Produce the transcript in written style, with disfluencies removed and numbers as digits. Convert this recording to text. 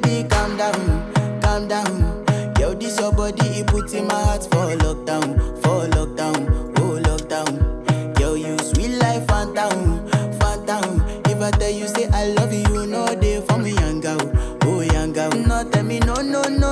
baby, calm down. Yo, this your body, it puts in my heart for lockdown, oh lockdown. Yo, you sweet life, phantom, phantom. If I tell you say I love you, no day for me, young girl, oh young girl. No tell me no, no, no.